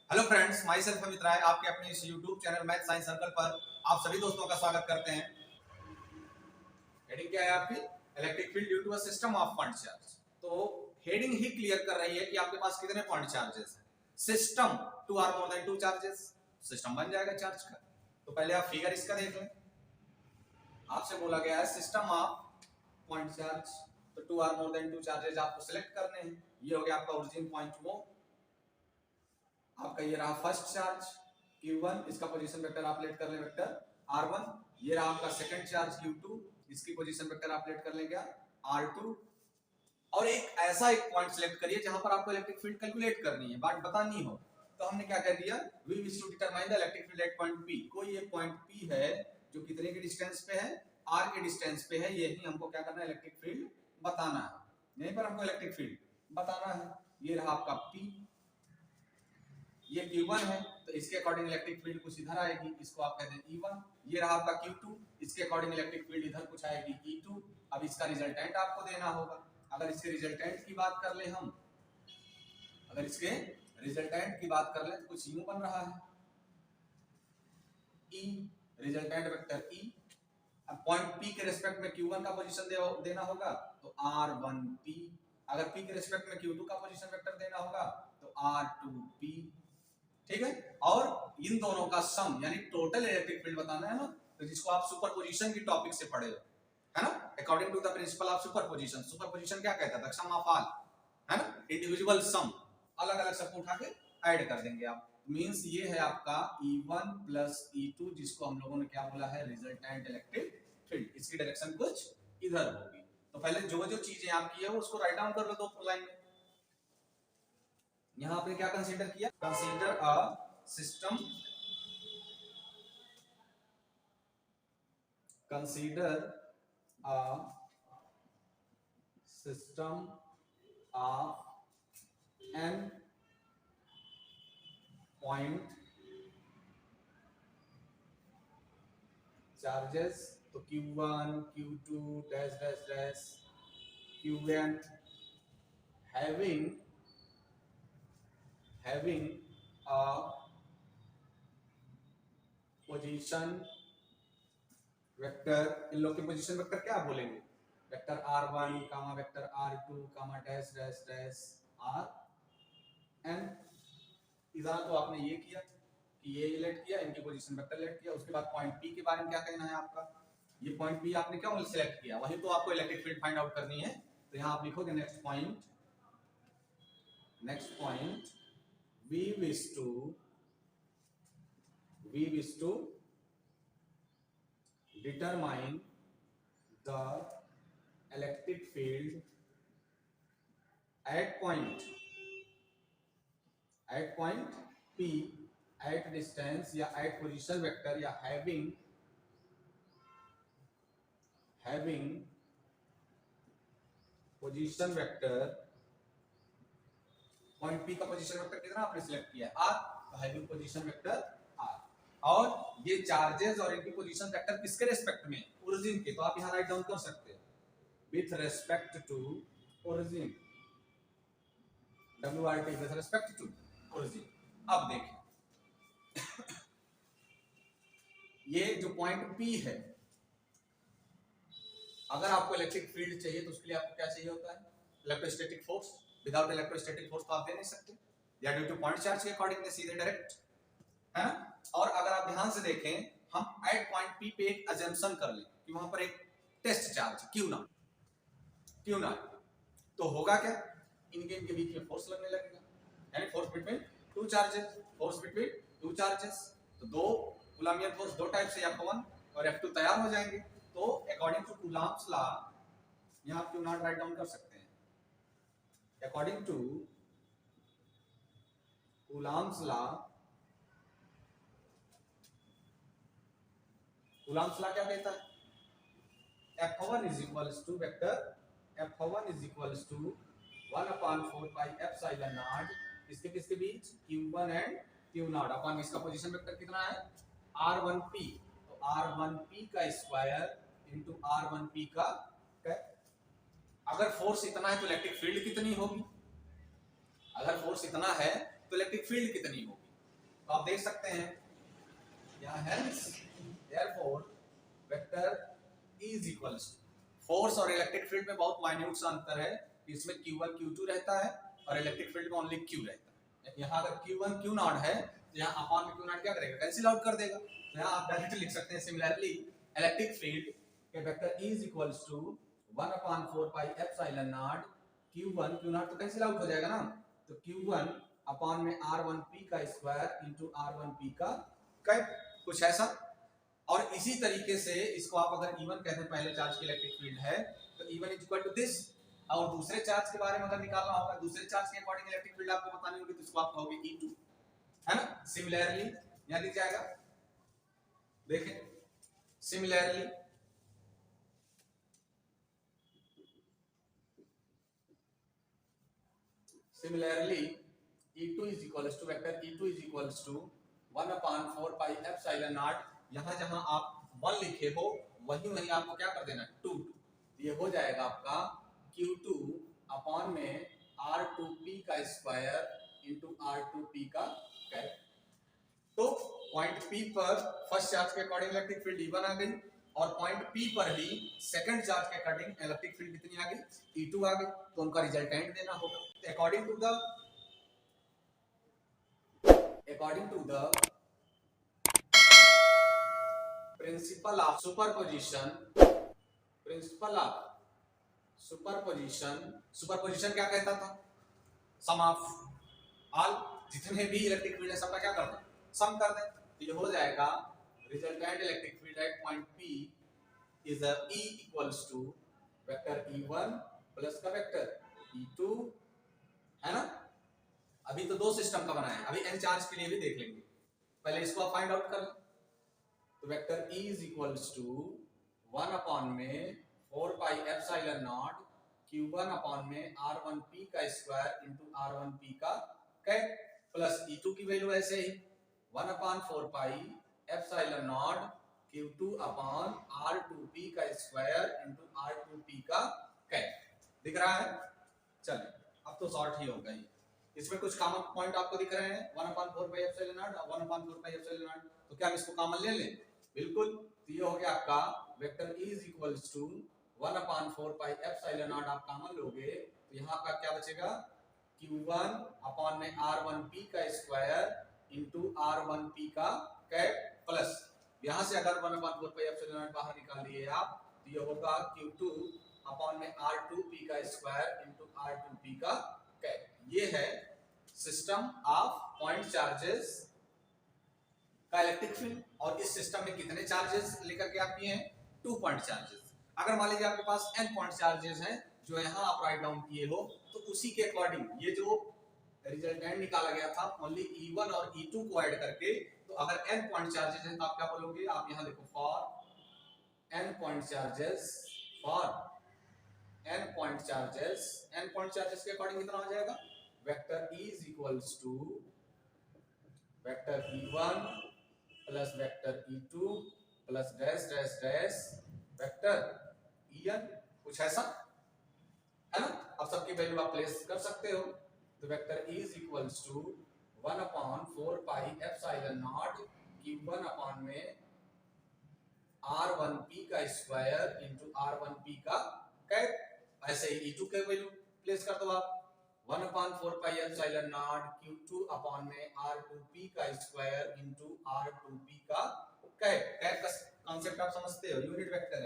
Hello friends, myself Amit Rai आपके अपने इस YouTube channel math science circle पर आप सभी दोस्तों का स्वागत करते हैं। हेडिंग क्या है आपकी? Electric field due to a system of point charge. तो हेडिंग ही क्लियर कर रही है कि आपके पास कितने पॉइंट चार्जेस हैं। System two or more than two charges, system बन जाएगा चार्ज का। तो पहले आप फिगर इसका देख लें। आपसे बोला गया है सिस्टम ऑफ पॉइंट चार्ज, तो two or more than two charges आपको सिलेक्ट करने हैं। ये हो गया आपका ओरिजिन पॉइंट वो आपका, ये रहा फर्स्ट चार्ज Q1, इसका पोजीशन वेक्टर आप लेट कर ले वेक्टर R1। ये रहा आपका सेकंड चार्ज Q2, इसकी पोजीशन वेक्टर आप लेट कर लेंगे R2। और एक ऐसा एक पॉइंट सिलेक्ट करिए जहां पर आपको इलेक्ट्रिक फील्ड कैलकुलेट करनी है, बात बतानी हो। तो हमने क्या कह दिया, we wish to determine the electric field at point P। कोई एक पॉइंट P है जो कितने के डिस्टेंस पे है, R के डिस्टेंस पे है। यही हमको क्या करना है, इलेक्ट्रिक फील्ड बताना है। यहीं पर हमको इलेक्ट्रिक फील्ड बताना है। ये रहा आपका P, ये Q1 है, तो इसके अकॉर्डिंग इलेक्ट्रिक फील्ड कुछ इधर आएगी, इसको आप कहते हैं E1। ये रहा आपका Q2, इसके अकॉर्डिंग इलेक्ट्रिक फील्ड इधर कुछ आएगी E2। अब इसका रिजल्टेंट आपको देना होगा। अगर इसके रिजल्टेंट की बात कर ले हम, अगर इसके रिजल्टेंट की बात कर ले तो कुछ यूं बन रहा है E, रिजल्टेंट वेक्टर E। अब पॉइंट P के रिस्पेक्ट में Q1 का पोजीशन देना होगा तो R1P। अगर P के रिस्पेक्ट में Q2 का पोजीशन वेक्टर देना होगा तो R2P। ठीक है, और इन दोनों का सम यानी टोटल इलेक्ट्रिक फील्ड बताना है ना, तो जिसको आप सुपरपोजिशन की टॉपिक से पढ़े हो, है ना। According to the principle of superposition, superposition क्या कहता था, सम ऑफ ऑल, है ना, इंडिविजुअल सम, अलग अलग सबको उठा के ऐड कर देंगे आप। मींस ये है आपका E1 प्लस E2, जिसको हम लोगों ने क्या बोला है, रिजल्टेंट इलेक्ट्रिक फील्ड। इसकी डायरेक्शन कुछ इधर होगी। तो पहले जो जो चीजें आपकी है उसको राइट डाउन कर लो दो लाइन में। यहां आपने क्या कंसीडर किया, consider a system, consider a system of n point charges. तो Q1, Q2 dash dash dash Qn having a position vector. इन लोग के पोजीशन वेक्टर क्या बोलेंगे, vector R1 comma vector R2 comma dash dash dash Rn। इधर तो आपने ये किया कि ये लेट किया, इनकी पोजीशन वेक्टर लेट किया। उसके बाद पॉइंट P के बारे में क्या कहना है आपका, ये पॉइंट P आपने क्यों सिलेक्ट किया, वही तो आपको इलेक्ट्रिक फील्ड फाइंड आउट करनी है। तो यहां आप लिखोगे next point we wish to determine the electric field at point P at distance या at position vector या having position vector। Point P का पोजीशन वेक्टर कितना आपने सिलेक्ट किया R, तो हैविंग पोजीशन वेक्टर R। और ये चार्जेस और इनकी पोजीशन वेक्टर किसके रिस्पेक्ट में, ओरिजिन के। तो आप यहां राइट डाउन कर सकते हो with respect to origin, WRT with respect to origin. अब देखें ये जो पॉइंट P है, अगर आपको इलेक्ट्रिक फील्ड चाहिए तो उसके लिए आपको क्या चाहिए होता है, electrostatic force. Without electrostatic force तो आप दे नहीं सकते, या ड्यू टू पॉइंट चार्ज के अकॉर्डिंग में सीधे डायरेक्ट, है ना। और अगर आप ध्यान से देखें, हम एट पॉइंट P पे एक अजम्पशन कर लें कि वहां पर एक टेस्ट चार्ज Q0, तो होगा क्या, इनके बीच में फोर्स लगने लगेगा, यानी फोर्स बिटवीन टू चार्जेस। तो दो कूलम्बियन फोर्स दो टाइप से F1 और F2 तैयार हो जाएंगे। तो अकॉर्डिंग टू कूलम्ब्स लॉ यहां आप Q0 राइट डाउन कर सकते हैं। According to Coulomb's law, Coulomb's law क्या कहता है, F1 is equals to vector F1 is equals to 1/4 pi epsilon naught, किसके बीच, Q1 एंड Q0 अपन। इसका पोजीशन वेक्टर कितना है, R1P। तो R1P का स्क्वायर इनटू R1P का अगर फोर्स इतना है तो इलेक्ट्रिक फील्ड कितनी होगी, अगर फोर्स इतना है तो इलेक्ट्रिक फील्ड कितनी होगी। तो आप देख सकते हैं यहाँ hence therefore vector E is equals force और इलेक्ट्रिक फील्ड में बहुत माइन्यूट सा अंतर है, इसमें Q1 Q2 रहता है और इलेक्ट्रिक फील्ड में ओनली Q रहता है। यहाँ अगर Q1 Q नॉट है तो यहाँ अपॉन में Q नॉट क्या करेगा, कैंसिल आउट कर देगा। तो यहाँ आप डायरेक्ट लिख सकते हैं सिमिलरली इलेक्ट्रिक फील्ड के vector E is equals to 1/4 pi epsilon naught Q1 Q naught तो कैंसिल आउट हो जाएगा ना, तो Q1 अपॉन में R1P का स्क्वायर इंटू R1P का कैप, कुछ ऐसा। और इसी तरीके से इसको आप अगर E1 कहते हैं, पहले चार्ज की इलेक्ट्रिक फील्ड है तो E1 is equal to this, और दूसरे चार्ज के बारे में अगर निकालना होगा, दूसरे चार्ज के अकॉर्डिंग इलेक्ट्रिक फील्ड आपको बतानी होगी, तो इसको आप कहोगे E2, है ना। सिमिलरली यहां दिख जाएगा, देखें similarly E2 is equals to vector E2 is equals to 1/4 pi epsilon naught, यहां जहां आप 1 लिखे हो वहीं वहीं आपको क्या कर देना 2, ये हो जाएगा आपका Q2 अपॉन में R2P का स्क्वायर इंटू R2P का कैप। तो पॉइंट P पर फर्स्ट चार्ज के अकॉर्डिंग इलेक्ट्रिक फील्ड E1 आ गई, और पॉइंट P पर ही सेकंड चार्ज के अकॉर्डिंग इलेक्ट्रिक फील्ड कितनी आ गई, E2 आ गई। तो उनका रिजल्टेंट देना होगा according to the principle of superposition क्या कहता था, सम ऑफ ऑल, जितने भी इलेक्ट्रिक फील्ड है सबका क्या करना है, सम कर दें। तो ये हो जाएगा resultant electric field at point P is E equals to vector E1 plus का वेक्टर E2, है ना। अभी तो दो सिस्टम का बनाया है, अभी n चार्ज के लिए भी देख लेंगे, पहले इसको आप फाइंड आउट कर लें। तो vector E is equals to 1 upon में 4 पाई एप्सिलॉन नॉट Q1 अपॉन में R1P का स्क्वायर इंटू R1P का कैप, प्लस E2 की वैल्यू ऐसे ही 1/4 pi epsilon not Q2 upon R2P का स्क्वायर इंटू R2P का कैप। दिख रहा है, चलिए अब तो शॉर्ट ही होगा ही। इसमें कुछ कॉमन पॉइंट आपको दिख रहे हैं 1/4 पाई एप्सिलॉन नॉट और 1/4 पाई एप्सिलॉन नॉट, तो क्या हम इसको कॉमन ले लें, बिल्कुल। तो ये हो गया आपका vector E is equals to 1/4 pi epsilon naught आप कॉमन लोगे तो यहाँ आपका क्या बचेगा, Q1 अपॉन में R1P का स्क्वायर इंटू R1P का कैप, प्लस यहाँ से अगर 1/4 पाई एप्सिलॉन नॉट बाहर निकाल लिए आप तो ये होगा Q2 अपॉन में R2P का स्क्वायर इंटू R2P का कैप। ये है सिस्टम ऑफ पॉइंट चार्जेस का इलेक्ट्रिक फील्ड, और इस सिस्टम में कितने चार्जेस लेकर के आप किए हैं, 2 पॉइंट चार्जेस। अगर मान लीजिए आपके पास n पॉइंट चार्जेस हैं जो यहाँ आप राइट डाउन किए हो, तो उसी के अकॉर्डिंग ये जो रिजल्टेंट निकाला गया था ओनली E1 और E2 को ऐड करके, तो अगर n पॉइंट चार्जेस हैं तो आप क्या बोलोगे, आप यहाँ देखो फॉर n पॉइंट चार्जेस के अकॉर्डिंग कितना हो जाएगा, vector E is equals to vector E1 plus vector E2 plus dash dash dash vector En, कुछ ऐसा है ना। अब सबकी वैल्यू आप प्लेस कर सकते हो, तो vector E is equals to 1/4 pi epsilon naught Q1 upon में R1P का स्क्वायर इंटू R1P का कैप, ऐसे ही E2 के वैल्यू प्लेस कर दो आप 1/4 pi epsilon not Q2 upon में R2P का स्क्वायर इंटू R2P का कैप। कैप का कॉन्सेप्ट आप समझते हो, यूनिट वेक्टर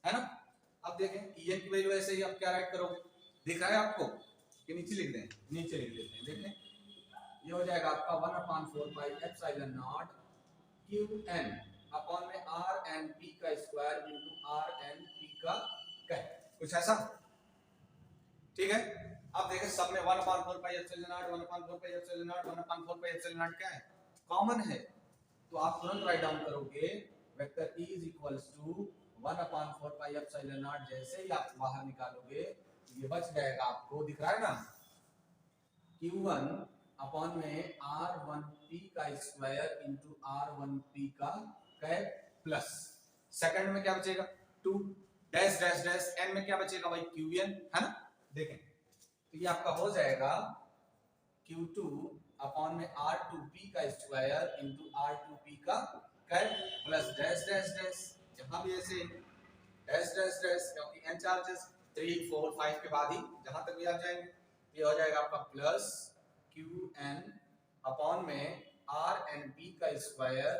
है ना। अब देखें En की वैल्यू ऐसे ही आप क्या राइट करोगे, दिख रहा है आपको कि नीचे लिख दें, नीचे लिख देते हैं, देखें ये हो जाएगा आपका 1/4 pi epsilon naught Qn upon में RnP का स्क्वायर इंटू RnP का कैप, कुछ ऐसा, ठीक है। अब देखें सब में 1/4 pi epsilon naught 1/4 pi epsilon naught 1/4 pi epsilon naught क्या है, कॉमन है, तो आप तुरंत राइट डाउन करोगे vector E is equals to 1/4 pi epsilon naught, जैसे ही आप बाहर निकालोगे ये बच जाएगा आपको, दिख रहा है ना, Q1 अपॉन में R1P का स्क्वायर इंटू R1P का कैप, प्लस सेकंड में क्या बचेगा 2 डैश डैश डैश n में क्या बचेगा भाई Qn, है ना। देखें तो ये आपका हो जाएगा Q2 अपॉन में R2P का स्क्वायर इंटू R2P का cap plus dash dash dash, जहां भी ऐसे डैश डैश डैश, क्योंकि n चार्जेस 3 4 5 के बाद ही जहां तक भी आ जाएंगे, ये हो जाएगा आपका प्लस Qn अपॉन में Rnp का स्क्वायर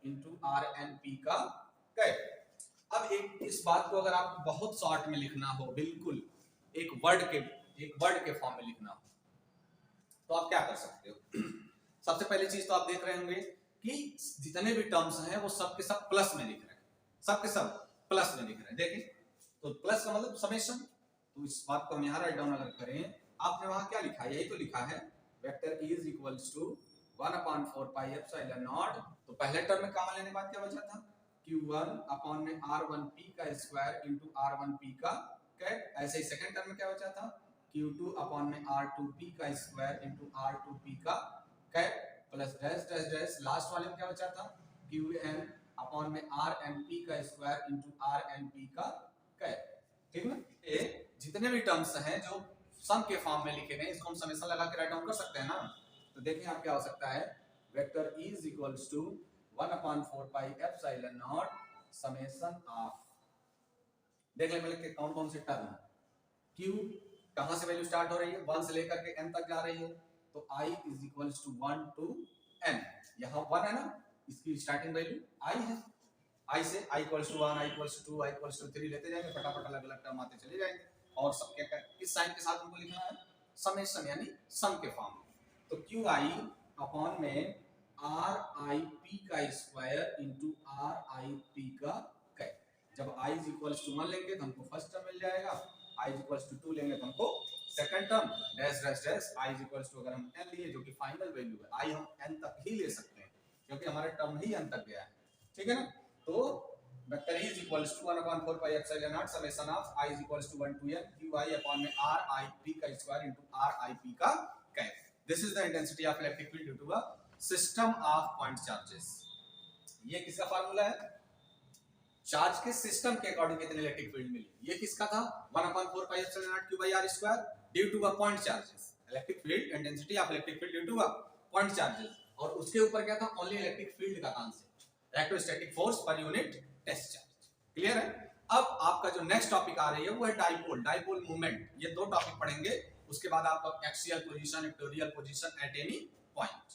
इंटू Rnp का कैप। अब एक इस बात को अगर आप बहुत शॉर्ट में लिखना हो, बिल्कुल एक वर्ड के फॉर्म में लिखना हो, तो आप क्या कर सकते हो? सबसे पहली चीज तो आप देख रहे होंगे कि जितने भी टर्म्स हैं वो सब के सब प्लस में लिख रहे हैं, सब के सब प्लस में लिख रहे हैं। देखिए तो प्लस का मतलब समेशन, तो इस बात को हम यहाँ राइट डाउन अगर करें, आपने वहां क्या लिखा है? यही तो लिखा है vector E is equals to 1/4 pi epsilon naught. तो पहले टर्म में कॉमन लेने के बाद क्या बचा था? Q1 अपॉन में R1P का स्क्वायर इंटू R1P का कैप। ऐसे ही सेकंड टर्म में क्या बचा था? Q2 अपॉन में R2P का स्क्वायर इंटू R2P का cap plus dash dash dash. Last वाले में क्या बचा था? Qn अपॉन में Rnp का स्क्वायर इंटू Rnp का कैप। ठीक है, ये जितने भी टर्म्स हैं जो सम के फॉर्म में लिखे गए, इसको हम समेशन लगा के राइट डाउन कर सकते हैं ना। तो देखिए आप क्या हो सकता है, vector E is equals to 1/4 pi epsilon naught summation of, देख ले पहले कौन कौन से टर्म है। Q कहां से वैल्यू स्टार्ट हो रही है? 1 से लेकर के n तक जा रही है, तो I is equals to 1 to n। यहाँ 1 है ना, इसकी स्टार्टिंग वैल्यू I है, I से I equals to 1, I equals to 2, I equals to 3 लेते जाएंगे, फटाफट अलग अलग टर्म आते चले जाएंगे। और सब क्या किस साइन के साथ हमको लिखना है? समेशन, यानी सम के फॉर्म में। तो QI अपॉन में RIP का स्क्वायर इंटू RIP का कैप। जब I इज इक्वल्स टू 1 लेंगे तो हमको फर्स्ट टर्म मिल जाएगा, I इज इक्वल्स टू 2 लेंगे तो हमको second term, dash dash dash I is equals to, अगर हम n लिए जो कि फाइनल वैल्यू है, I हम n तक ही ले सकते हैं क्योंकि हमारा टर्म ही n तक गया है। ठीक है ना, तो vector E is equals to 1/4 pi epsilon naught summation of I is equals to 1 to n QI upon में RIP का स्क्वायर इनटू RIP का cap. This is the intensity of electric field due to a system of point charges. ये किसका formula है? Charge के system के according कितनी electric field मिली। ये किसका था? 1/4 pi epsilon naught Q by R square due to a point charges. Electric field, intensity of electric field due to a point charges. और उसके ऊपर क्या था? ओनली इलेक्ट्रिक फील्ड का concept, electrostatic force per unit test charge. Clear है? अब आपका जो नेक्स्ट टॉपिक आ रही है वो है डाइपोल, डाइपोल मूवमेंट। ये दो टॉपिक पढ़ेंगे, उसके बाद आपका axial position, equatorial position at any point.